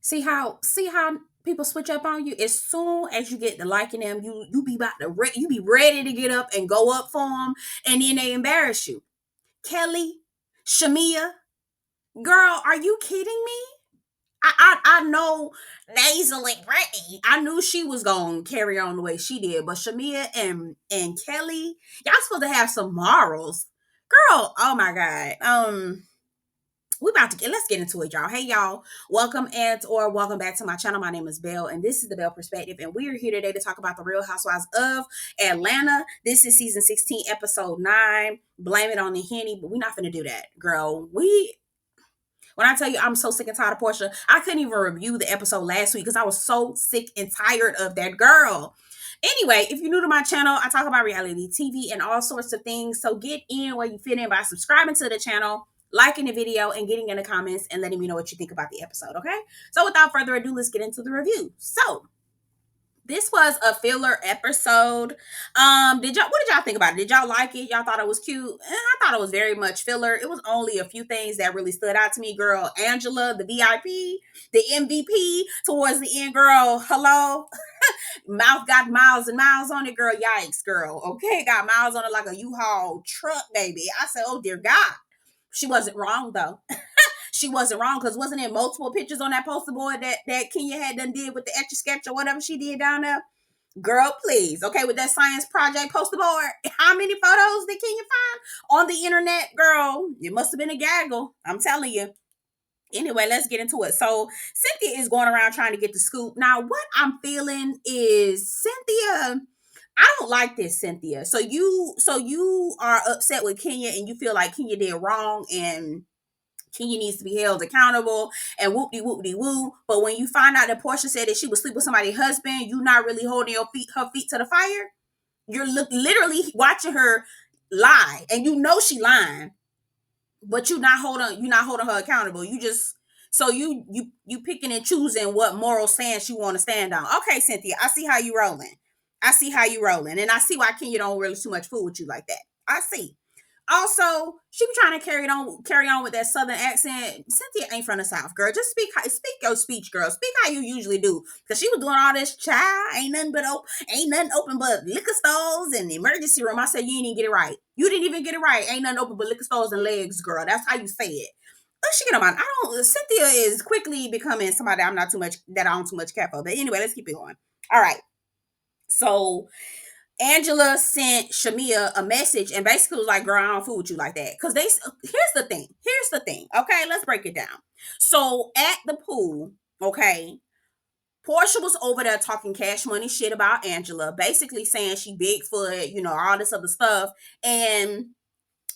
See how people switch up on you. As soon as you get to liking them, you be about to you be ready to get up and go up for them, and then they embarrass you. Kelli, Shamea, girl, are you kidding me? I know nasally Brittany. I knew she was gonna carry on the way she did, but Shamea and Kelli, y'all supposed to have some morals, girl. Oh my god. We about to let's get into it, y'all. Hey, y'all, welcome and or welcome back to my channel. My name is Belle, and this is the Belle Perspective, and we are here today to talk about the Real Housewives of Atlanta. This is season 16, episode 9. Blame it on the Henny, but we're not gonna do that, girl. We When I tell you I'm so sick and tired of Porsha, I couldn't even review the episode last week because I was so sick and tired of that girl. Anyway, if you're new to my channel, I talk about reality TV and all sorts of things. So get in where you fit in by subscribing to the channel, liking the video, and getting in the comments and letting me know what you think about the episode, okay? So without further ado, let's get into the review. So this was a filler episode. What did y'all think about it? Did y'all like it? Y'all thought it was cute? I thought it was very much filler. It was only a few things that really stood out to me, girl. Angela, the VIP, the MVP towards the end, girl. Hello. Mouth got miles and miles on it, girl. Yikes, girl. Okay, got miles on it like a U-Haul truck, baby. I said, oh dear God. She wasn't wrong though. She wasn't wrong because wasn't it multiple pictures on that poster board that Kenya had done did with the etch a sketch or whatever she did down there? Girl, please. Okay, with that science project poster board, how many photos did Kenya find on the internet? Girl, it must have been a gaggle. I'm telling you. Anyway, let's get into it. So Cynthia is going around trying to get the scoop. Now, what I'm feeling is Cynthia. I don't like this, Cynthia. So you are upset with Kenya and you feel like Kenya did wrong and Kenya needs to be held accountable and whoop de woo. But when you find out that Porsha said that she would sleep with somebody's husband, you not really holding her feet to the fire. You're literally watching her lie, and you know she lying, but you're not holding her accountable. You just so you picking and choosing what moral stance you want to stand on. Okay, Cynthia, I see how you rolling. I see how you rolling, and I see why Kenya don't really too much fool with you like that. I see. Also, she be trying to carry on with that southern accent. Cynthia ain't from the South, girl. Just speak your speech, girl. Speak how you usually do. Cause she was doing all this child, ain't nothing open but liquor stores and the emergency room. I said you didn't even get it right. You didn't even get it right. Ain't nothing open but liquor stores and legs, girl. That's how you say it. But she get on my I don't Cynthia is quickly becoming somebody I don't too much care for. But anyway, let's keep it going. All right. So Angela sent Shamia a message and basically was like, girl, I don't fool with you like that. Because Here's the thing. Okay, let's break it down. So at the pool, okay, Porsha was over there talking cash money shit about Angela, basically saying she Bigfoot, all this other stuff. And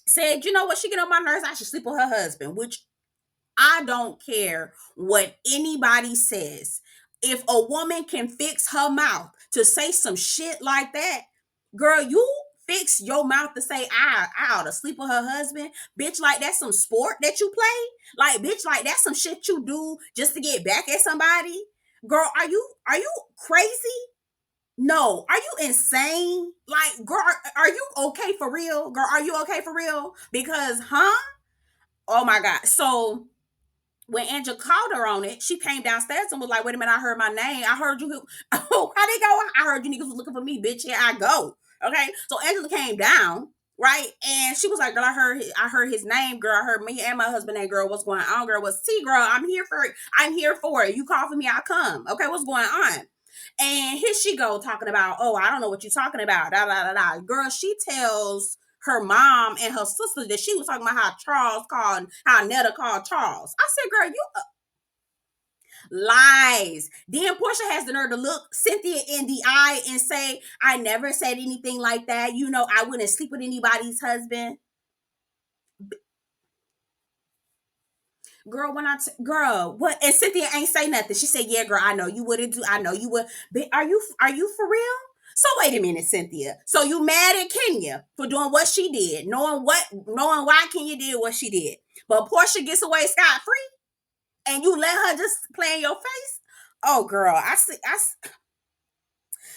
said, you know what, she get on my nerves. I should sleep with her husband, which I don't care what anybody says. If a woman can fix her mouth to say some shit like that, girl, you fix your mouth to say I ought to sleep with her husband, bitch. Like that's some sport that you play, like bitch. Like that's some shit you do just to get back at somebody. Girl, are you crazy? No, are you insane? Like, girl, are you okay for real? Girl, are you okay for real? Because, huh? Oh my God. So when Angela called her on it, she came downstairs and was like, wait a minute, I heard my name. I heard you. Oh, how they go? I heard you niggas was looking for me, bitch. Here I go. Okay. So Angela came down, right? And she was like, girl, I heard his name, girl. I heard me and my husband name, girl. What's going on, girl? What's see, girl? I'm here for it. I'm here for it. You call for me, I'll come. Okay, what's going on? And here she go talking about, oh, I don't know what you're talking about. Da, da, da, da. Girl, she tells her mom and her sister that she was talking about how Netta called Charles. I said, girl, you lies. Then Porsha has the nerve to look Cynthia in the eye and say, I never said anything like that. I wouldn't sleep with anybody's husband. Girl, girl, what? And Cynthia ain't say nothing. She said, "Yeah, girl, I know you wouldn't do. I know you would. But are you for real?" So wait a minute, Cynthia. So you mad at Kenya for doing what she did, knowing why Kenya did what she did, but Portia gets away scot free, and you let her just play in your face? Oh, girl, I see.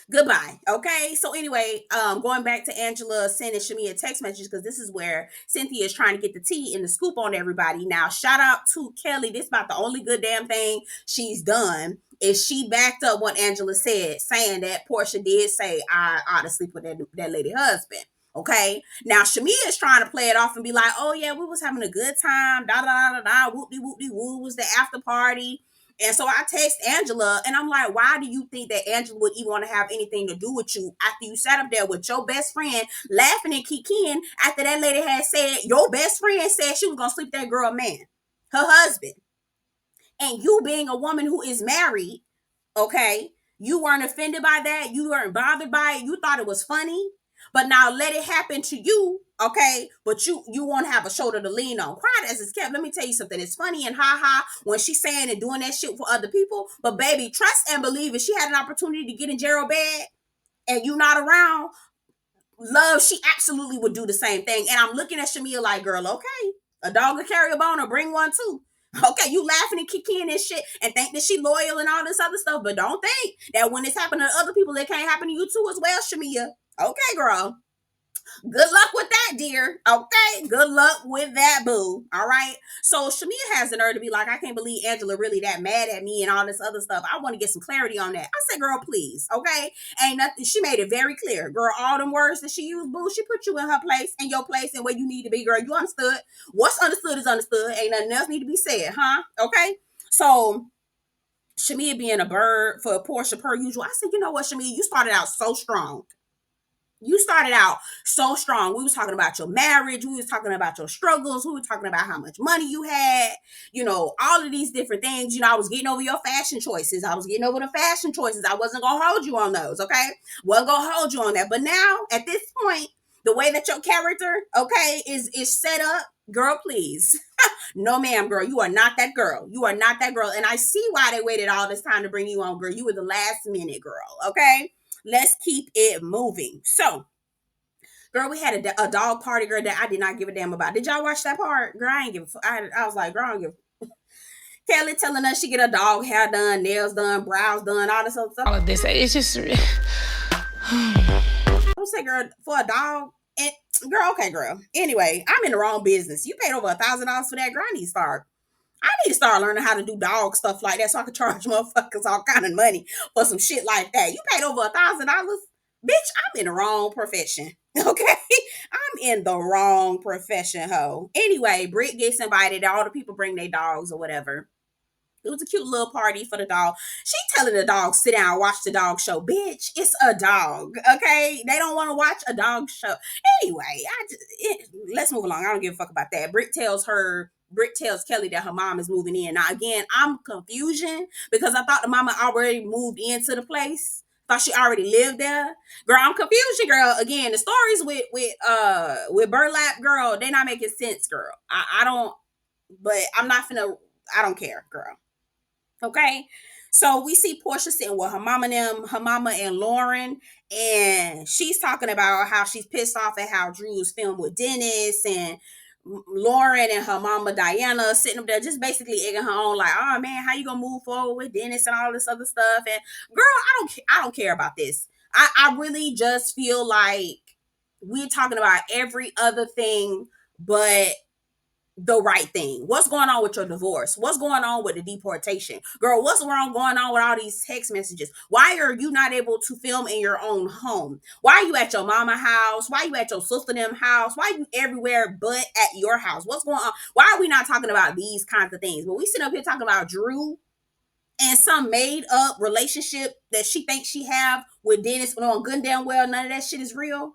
Goodbye. Okay. So anyway, going back to Angela sending Shamia text messages, because this is where Cynthia is trying to get the tea and the scoop on everybody. Now, shout out to Kelli. This is about the only good damn thing she's done. Is she backed up what Angela said, saying that Porsha did say, I honestly put that lady husband. Okay. Now Shamia is trying to play it off and be like, oh yeah, we was having a good time. Da da da da da. Whoop de whoop de woo was the after party. And so I text Angela and I'm like, why do you think that Angela would even want to have anything to do with you after you sat up there with your best friend laughing and kikiing after that lady had said, your best friend said she was going to sleep that girl man, her husband. And you being a woman who is married, okay, you weren't offended by that. You weren't bothered by it. You thought it was funny. But now let it happen to you, okay? But you won't have a shoulder to lean on. Quiet as it's kept. Let me tell you something. It's funny and ha when she's saying and doing that shit for other people. But baby, trust and believe if she had an opportunity to get in Gerald bed and you not around, love, she absolutely would do the same thing. And I'm looking at Shamia like, girl, okay, a dog will carry a bone or bring one too. Okay, you laughing and kicking and shit and think that she loyal and all this other stuff, but don't think that when it's happening to other people, it can't happen to you too as well, Shamia. Okay, girl. Good luck with that, dear. Okay, good luck with that, boo. All right. So Shamia has the nerve to be like, I can't believe Angela really that mad at me and all this other stuff. I want to get some clarity on that. I said, girl, please. Okay, ain't nothing. She made it very clear, girl. All them words that she used, boo. She put you in her place, in your place, and where you need to be, girl. You understood. What's understood is understood. Ain't nothing else need to be said, huh? Okay. So Shamia being a bird for Porsha per usual. I said, you know what, Shamia, you started out so strong. You started out so strong. We was talking about your marriage. We was talking about your struggles. We were talking about how much money you had. You know, all of these different things. You know, I was getting over your fashion choices. I was getting over the fashion choices. I wasn't going to hold you on those, okay? Wasn't going to hold you on that. But now, at this point, the way that your character, okay, is set up, girl, please. No, ma'am, girl. You are not that girl. You are not that girl. And I see why they waited all this time to bring you on, girl. You were the last minute girl, okay? Let's keep it moving. So, girl, we had a dog party, girl, that I did not give a damn about. Did y'all watch that part? Girl, I ain't give I was like, girl, I don't give Kelli telling us she get her dog hair done, nails done, brows done, all this other stuff. All of this, it's just. I don't say, girl, for a dog. And girl, okay, girl. Anyway, I'm in the wrong business. You paid over $1,000 for that, girl. I need to start learning how to do dog stuff like that so I can charge motherfuckers all kind of money for some shit like that. You paid over $1,000, bitch. I'm in the wrong profession. Okay, I'm in the wrong profession, ho. Anyway, Brit gets invited. All the people bring their dogs or whatever. It was a cute little party for the dog. She telling the dog, sit down, watch the dog show. Bitch, it's a dog. Okay, they don't want to watch a dog show. Anyway, let's move along. I don't give a fuck about that. Brit tells Kelli that her mom is moving in. Now again, I'm confusion because I thought the mama already moved into the place. Thought she already lived there. Girl, I'm confused, girl. Again, the stories with Burlap, girl, they not making sense, girl. I don't, but I'm not finna. I don't care, girl. Okay. So we see Porsha sitting with her mama and Lauren, and she's talking about how she's pissed off at how Drew was filmed with Dennis, and Lauren and her mama Diana sitting up there just basically egging her on, like, oh man, how you gonna move forward with Dennis and all this other stuff. And girl, I don't care about this. I really just feel like we're talking about every other thing but the right thing. What's going on with your divorce? What's going on with the deportation? Girl, what's wrong going on with all these text messages? Why are you not able to film in your own home? Why are you at your mama house? Why are you at your sister them house? Why are you everywhere but at your house? What's going on? Why are we not talking about these kinds of things? But we sit up here talking about Drew and some made up relationship that she thinks she have with Dennis, knowing good and damn well none of that shit is real.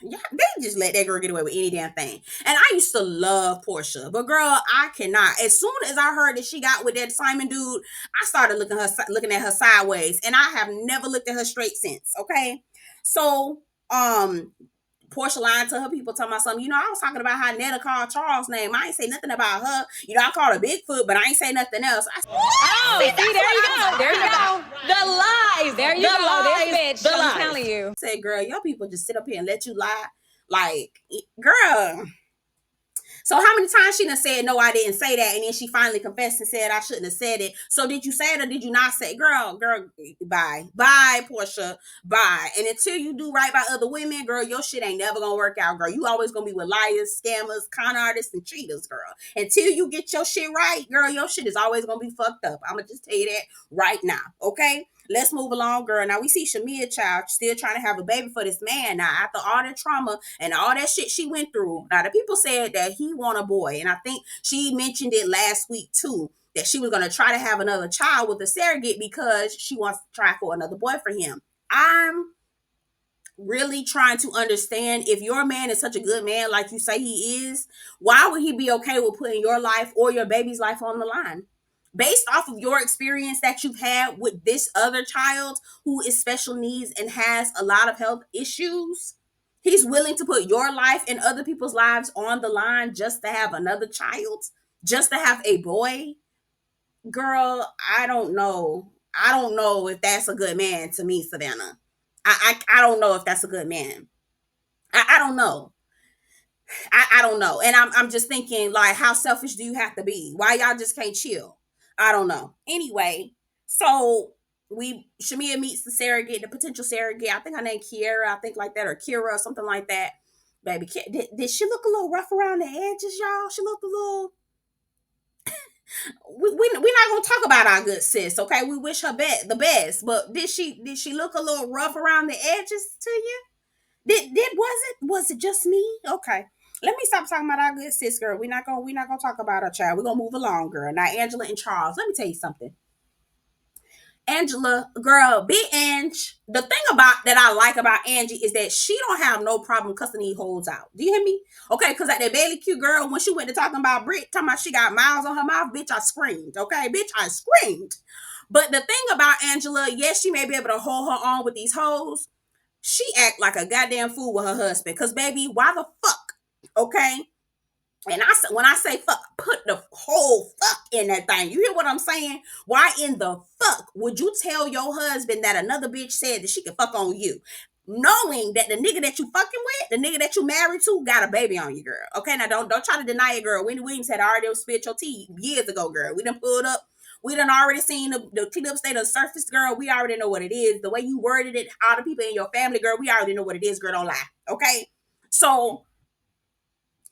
Yeah, they just let that girl get away with any damn thing. And I used to love Porsha, but girl, I cannot. As soon as I heard that she got with that Simon dude, I started looking at her sideways, and I have never looked at her straight since. Okay, so Porsha lying to her people, talking about something. You know, I was talking about how Netta called Charles' name. I ain't say nothing about her. You know, I called her Bigfoot, but I ain't say nothing else. See, there you go. There you go. The lies. There you go. This bitch. I'm telling you. Say, girl, your people just sit up here and let you lie. Like, girl. So how many times she done said, no, I didn't say that, and then she finally confessed and said, I shouldn't have said it. So did you say it or did you not say it? Girl, bye. Bye, Porsha. Bye. And until you do right by other women, girl, your shit ain't never gonna work out, girl. You always gonna be with liars, scammers, con artists, and cheaters, girl. Until you get your shit right, girl, your shit is always gonna be fucked up. I'm gonna just tell you that right now, okay? Let's move along, girl. Now we see Shamia child still trying to have a baby for this man. Now, after all that trauma and all that shit she went through, now the people said that he want a boy. And I think she mentioned it last week too, that she was gonna try to have another child with a surrogate because she wants to try for another boy for him. I'm really trying to understand, if your man is such a good man like you say he is, why would he be okay with putting your life or your baby's life on the line? Based off of your experience that you've had with this other child who is special needs and has a lot of health issues, he's willing to put your life and other people's lives on the line just to have another child, just to have a boy. Girl, I don't know. I don't know if that's a good man to me, Savannah. I don't know if that's a good man. I don't know. I don't know. And I'm just thinking, like, how selfish do you have to be? Why y'all just can't chill? I don't know. Anyway, so Shamia meets the surrogate, the potential surrogate. I think her name Kiera, I think like that, or Kira or something like that. Baby, did she look a little rough around the edges, y'all? She looked a little. We're not gonna talk about our good sis, okay? We wish her the best, but did she look a little rough around the edges to you? Was it just me? Okay. Let me stop talking about our good sis, girl. We're not gonna talk about our child. We're gonna move along, girl. Now Angela and Charles. Let me tell you something. Angela, girl, big Ange. The thing about that I like about Angie is that she don't have no problem cussing these hoes out. Do you hear me? Okay, because at that Bailey Q girl, when she went to talking about Brit, talking about she got miles on her mouth, bitch, I screamed. Okay, bitch, I screamed. But the thing about Angela, yes, she may be able to hold her own with these hoes. She act like a goddamn fool with her husband. Cause baby, why the fuck? Okay. And when I say fuck, put the whole fuck in that thing. You hear what I'm saying? Why in the fuck would you tell your husband that another bitch said that she can fuck on you? Knowing that the nigga that you fucking with, the nigga that you married to, got a baby on you, girl. Okay, now don't try to deny it, girl. Wendy Williams had already spit your tea years ago, girl. We done pulled up. We done already seen the clips they done surfaced, girl. We already know what it is. The way you worded it, all the people in your family, girl, we already know what it is, girl. Don't lie. Okay? So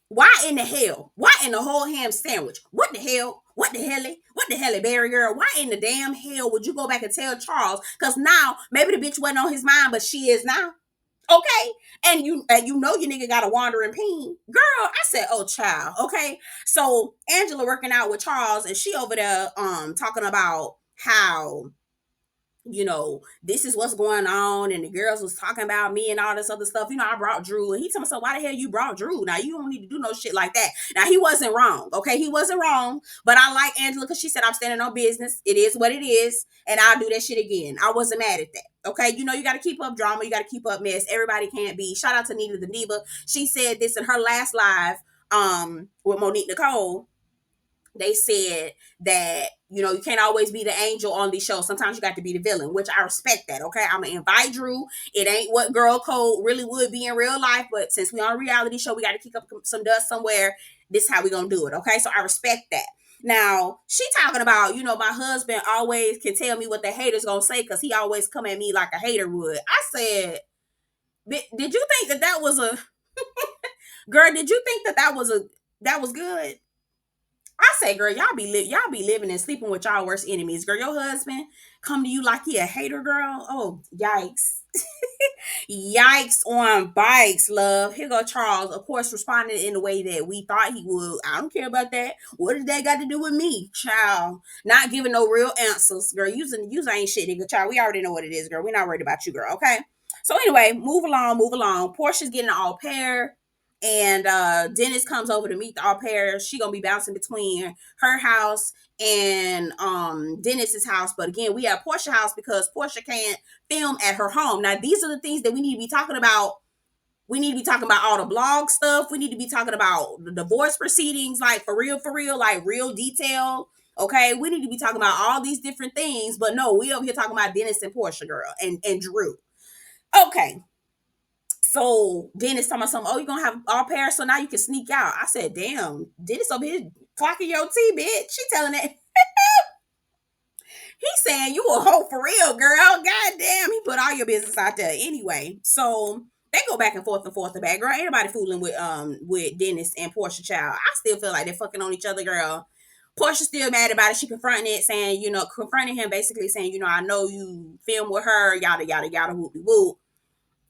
why in the hell? Why in the whole ham sandwich? What the hell? What the hell? What the hell, Barry girl? Why in the damn hell would you go back and tell Charles? Because now maybe the bitch wasn't on his mind, but she is now. Okay, and you know your nigga got a wandering peen, girl. I said, oh child. Okay, so Angela working out with Charles, and she over there talking about how, this is what's going on, and the girls was talking about me and all this other stuff. I brought Drew, and he told me, so why the hell you brought Drew? Now you don't need to do no shit like that. Now he wasn't wrong, okay? He wasn't wrong, but I like Angela because she said, I'm standing on business. It is what it is, and I'll do that shit again. I wasn't mad at that. Okay, you got to keep up drama, you got to keep up mess. Everybody can't be. Shout out to Nita the Diva. She said this in her last live with Monique Nicole. They said that you can't always be the angel on these shows. Sometimes you got to be the villain, which I respect that. Okay, I'm gonna invite Drew. It ain't what girl code really would be in real life, but since we on a reality show, we got to kick up some dust somewhere. This is how we gonna do it. Okay, so I respect that. Now she talking about my husband always can tell me what the haters gonna say because he always come at me like a hater would. I said, did you think that was a girl? Did you think that was good? I say, girl, y'all be living and sleeping with y'all worst enemies. Girl, your husband come to you like he a hater, girl. Oh, yikes. Yikes on bikes, love. Here go Charles, of course, responded in the way that we thought he would. I don't care about that. What does that got to do with me, child? Not giving no real answers, girl. You ain't shit, nigga, child. We already know what it is, girl. We're not worried about you, girl, okay? So anyway, move along. Portia's getting an au pair. And Dennis comes over to meet the au pair. She gonna be bouncing between her house and Dennis's house. But again, we have Porsha house because Porsha can't film at her home. Now, these are the things that we need to be talking about. We need to be talking about all the blog stuff. We need to be talking about the divorce proceedings, like for real, like real detail. Okay, we need to be talking about all these different things. But no, we over here talking about Dennis and Porsha, girl, and Drew. Okay. So Dennis talking about something, oh, you gonna have all pairs, so now you can sneak out. I said, damn, Dennis over here clocking your tea, bitch. She telling that. He's saying you a hoe for real, girl. God damn, he put all your business out there anyway. So they go back and forth and back. Girl, ain't nobody fooling with Dennis and Porsha child. I still feel like they're fucking on each other, girl. Porsha's still mad about it. She confronting it, saying, confronting him, basically saying, I know you film with her, yada yada yada, whoop whoop.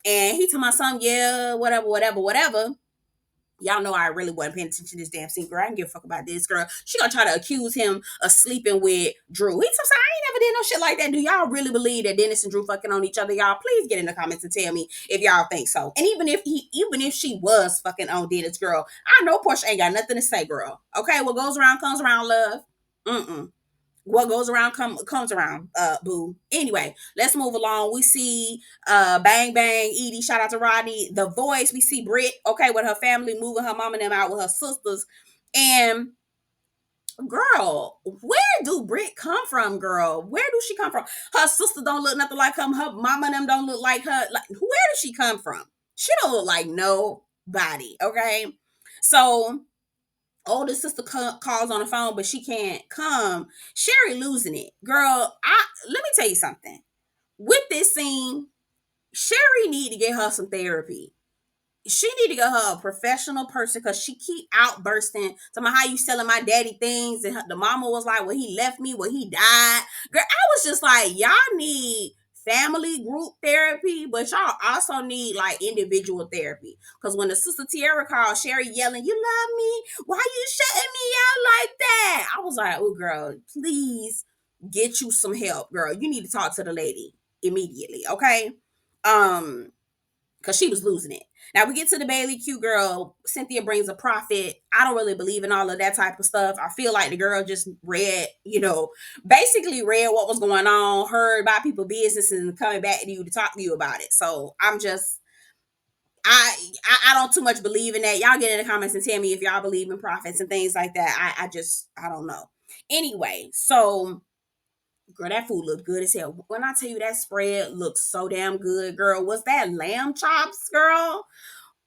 And he told my son, yeah, whatever, whatever, whatever. Y'all know I really wasn't paying attention to this damn scene, girl. I didn't give a fuck about this, girl. She gonna try to accuse him of sleeping with Drew. He's so sorry, I ain't never did no shit like that. Do y'all really believe that Dennis and Drew fucking on each other? Y'all, please get in the comments and tell me if y'all think so. And even if she was fucking on Dennis, girl, I know Porsha ain't got nothing to say, girl. Okay, what goes around comes around, love. What goes around comes around, boo. Anyway, let's move along. We see Bang Bang, Edie, shout out to Rodney. The Voice, we see Brit, okay, with her family, moving her mom and them out with her sisters. And girl, where do Brit come from, girl? Where do she come from? Her sister don't look nothing like her. Her mama and them don't look like her. Like, where does she come from? She don't look like nobody, okay? So older sister calls on the phone, but she can't come. Sherry losing it, girl. Let me tell you something. With this scene, Sherry need to get her some therapy. She need to get her a professional person, because she keep outbursting talking about how you selling my daddy things, and the mama was like, well, he left me, well, he died. Girl, I was just like, y'all need family group therapy, but y'all also need like individual therapy. Because when the sister Tiara called, Sherry yelling, you love me, why you shutting me out like that? I was like, oh girl, please get you some help, girl. You need to talk to the lady immediately, okay? Because she was losing it. Now we get to the Bailey Q girl. Cynthia brings a profit. I don't really believe in all of that type of stuff. I feel like the girl just read, basically read what was going on, heard about people's business, and coming back to you to talk to you about it. So I'm just, I don't too much believe in that. Y'all get in the comments and tell me if y'all believe in profits and things like that. I don't know. Anyway, so girl, that food looked good as hell. When I tell you that spread looked so damn good, girl. Was that lamb chops, girl?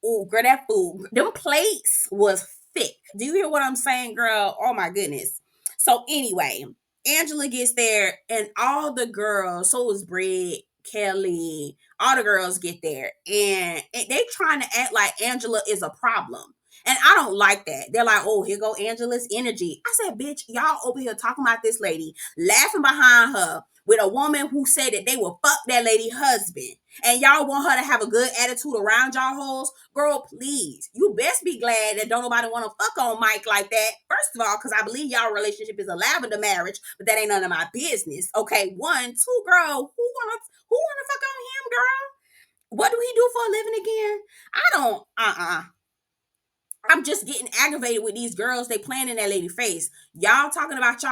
Oh, girl, that food, them plates was thick. Do you hear what I'm saying, girl? Oh my goodness. So anyway, Angela gets there, and all the girls, so was Brit, Kelli, all the girls get there, and they trying to act like Angela is a problem. And I don't like that. They're like, oh, here go Angela's energy. I said, bitch, y'all over here talking about this lady, laughing behind her with a woman who said that they will fuck that lady husband. And y'all want her to have a good attitude around y'all hoes. Girl, please. You best be glad that don't nobody want to fuck on Mike like that. First of all, because I believe y'all relationship is a lavender marriage, but that ain't none of my business. Okay, one. Two, girl, who wanna fuck on him, girl? What do he do for a living again? I don't, I'm just getting aggravated with these girls. They playing in that lady face. Y'all talking about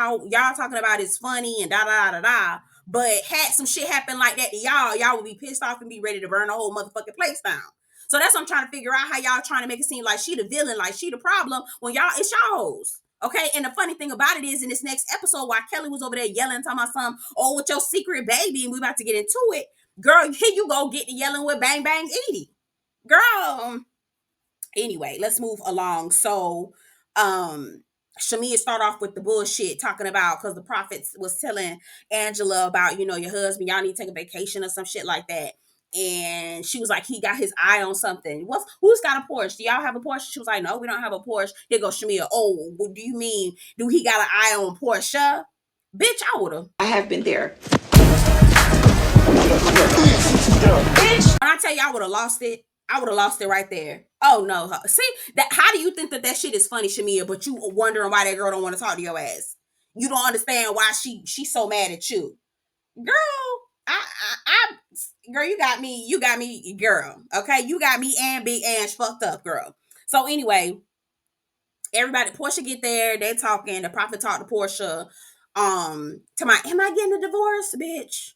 it's funny and da da da da. But had some shit happen like that to y'all would be pissed off and be ready to burn the whole motherfucking place down. So that's what I'm trying to figure out, how y'all trying to make it seem like she the villain, like she the problem, when y'all, it's y'all's. Okay, and the funny thing about it is, in this next episode, while Kelli was over there yelling, talking about something, oh, with your secret baby, and we about to get into it, girl, here you go, get to yelling with Bang Bang Edie. Girl, anyway, let's move along. So Shamia start off with the bullshit, talking about, because the prophets was telling Angela about, your husband, y'all need to take a vacation or some shit like that. And she was like, he got his eye on something. Who's got a Porsche? Do y'all have a Porsche? She was like, no, we don't have a Porsche. Here goes Shamia. Oh, what do you mean? Do he got an eye on Porsha? Bitch, I have been there. Bitch, when I tell you I would have lost it, I would have lost it right there. Oh no. See, that, how do you think that shit is funny, Shamia, but you wondering why that girl don't want to talk to your ass? You don't understand why she's so mad at you. Girl, girl, you got me, girl. Okay, you got me and Big Ange fucked up, girl. So anyway, everybody, Porsha get there, they talking, the prophet talk to Porsha. To my, am I getting a divorce, bitch?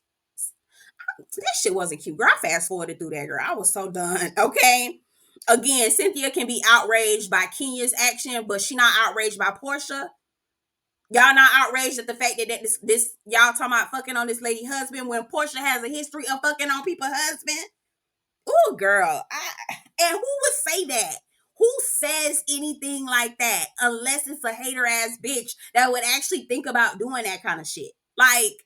That shit wasn't cute, girl. I fast forwarded through that, girl. I was so done. Okay. Again, Cynthia can be outraged by Kenya's action, but she not outraged by Porsha. Y'all not outraged at the fact that this y'all talking about fucking on this lady husband when Porsha has a history of fucking on people's husband. Oh, girl. And who would say that? Who says anything like that unless it's a hater ass bitch that would actually think about doing that kind of shit? Like,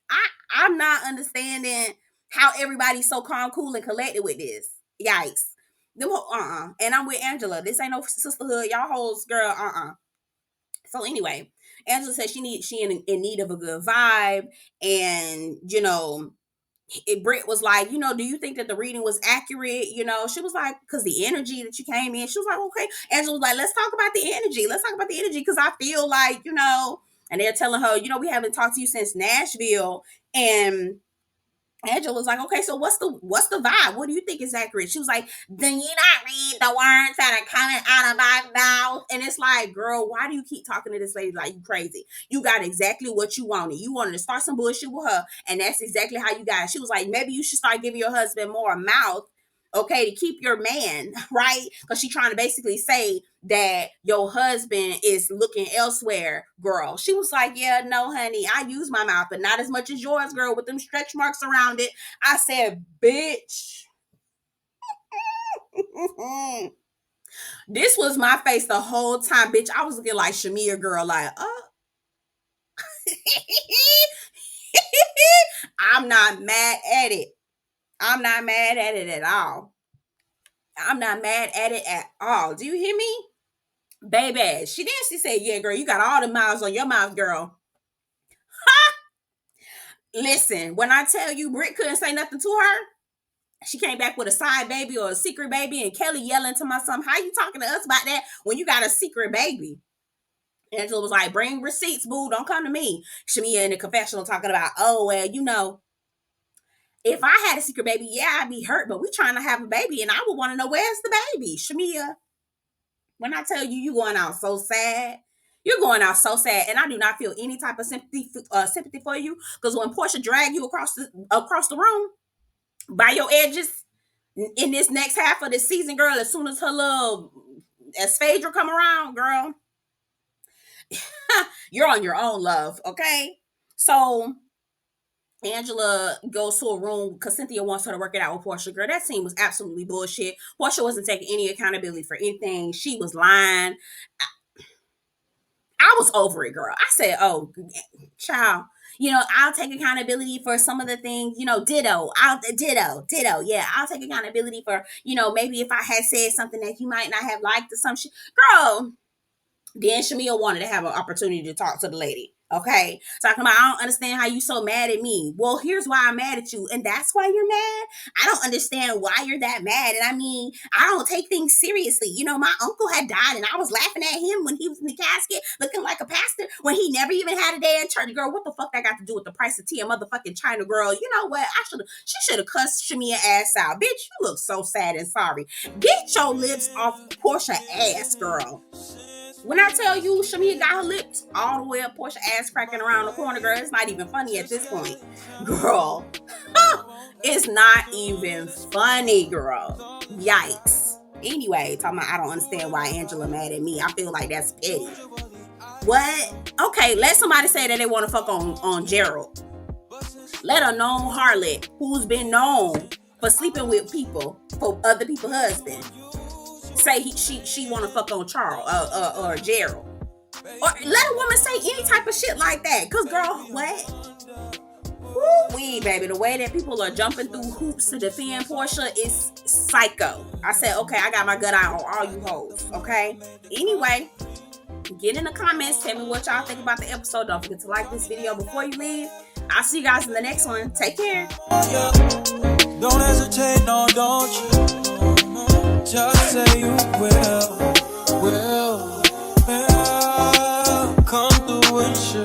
I'm not understanding how everybody's so calm, cool, and collected with this. Yikes. And I'm with Angela. This ain't no sisterhood. Y'all hoes, girl, So anyway, Angela said she in need of a good vibe. And, Brit was like, do you think that the reading was accurate? She was like, because the energy that you came in, she was like, okay. Angela was like, let's talk about the energy. Let's talk about the energy because I feel like, and they're telling her, we haven't talked to you since Nashville. And Angela was like, okay, so what's the vibe? What do you think is accurate? She was like, then you not read the words that are coming out of my mouth. And it's like, girl, why do you keep talking to this lady like you crazy? You got exactly what you wanted. You wanted to start some bullshit with her, and that's exactly how you got it. She was like, maybe you should start giving your husband more mouth, okay, to keep your man, right? Because she's trying to basically say that your husband is looking elsewhere, girl. She was like, yeah, no, honey, I use my mouth, but not as much as yours, girl, with them stretch marks around it. I said, bitch. This was my face the whole time, bitch. I was looking like Shamea, girl, like, I'm not mad at it. I'm not mad at it at all. I'm not mad at it at all. Do you hear me? Baby, she said, yeah, girl, you got all the miles on your mouth, girl. Listen, when I tell you Brit couldn't say nothing to her, she came back with a side baby or a secret baby, and Kelli yelling to my son, how you talking to us about that when you got a secret baby? Angela was like, bring receipts, boo, don't come to me. Shamia in the confessional talking about, oh, well, if I had a secret baby, yeah, I'd be hurt, but we trying to have a baby, and I would want to know where's the baby. Shamia, when I tell you, you going out so sad. You're going out so sad, and I do not feel any type of sympathy for you. Because when Porsha dragged you across the room by your edges in this next half of the season, girl, as soon as her little Phaedra come around, girl, you're on your own, love. Okay, so Angela goes to a room because Cynthia wants her to work it out with Porsha. Girl, that scene was absolutely bullshit. Porsha wasn't taking any accountability for anything. She was lying. I was over it, girl. I said, oh, child, I'll take accountability for some of the things, ditto. Yeah, I'll take accountability for, maybe if I had said something that you might not have liked or some shit. Girl, then Shamea wanted to have an opportunity to talk to the lady. Okay, talking about, I don't understand how you so mad at me. Well, here's why I'm mad at you, and that's why you're mad. I don't understand why you're that mad. And I mean, I don't take things seriously. My uncle had died, and I was laughing at him when he was in the casket, looking like a pastor when he never even had a day in church. Girl, what the fuck that got to do with the price of tea? A motherfucking China girl. You know what? She should have cussed Shamea ass out. Bitch, you look so sad and sorry. Get your lips off Porsha ass, girl. When I tell you Shamea got her lips all the way up, Porsha ass cracking around the corner, girl, it's not even funny at this point. Girl, it's not even funny, girl. Yikes. Anyway, talking about I don't understand why Angela mad at me. I feel like that's petty. What? Okay, let somebody say that they want to fuck on Gerald. Let a known harlot who's been known for sleeping with people, for other people's husbands, say she want to fuck on Charles or Gerald. Or let a woman say any type of shit like that. Because, girl, what? Woo-wee, baby. The way that people are jumping through hoops to defend Porsha is psycho. I said, okay, I got my gut out on all you hoes. Okay? Anyway, get in the comments. Tell me what y'all think about the episode. Don't forget to like this video before you leave. I'll see you guys in the next one. Take care. Don't hesitate, no, don't you? Just say you will. Come through and chill.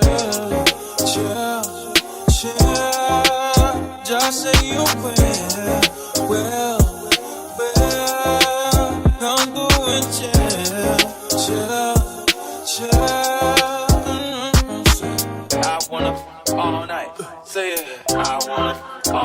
Just say you will. Come through and chill. I wanna all night. Say it. I wanna.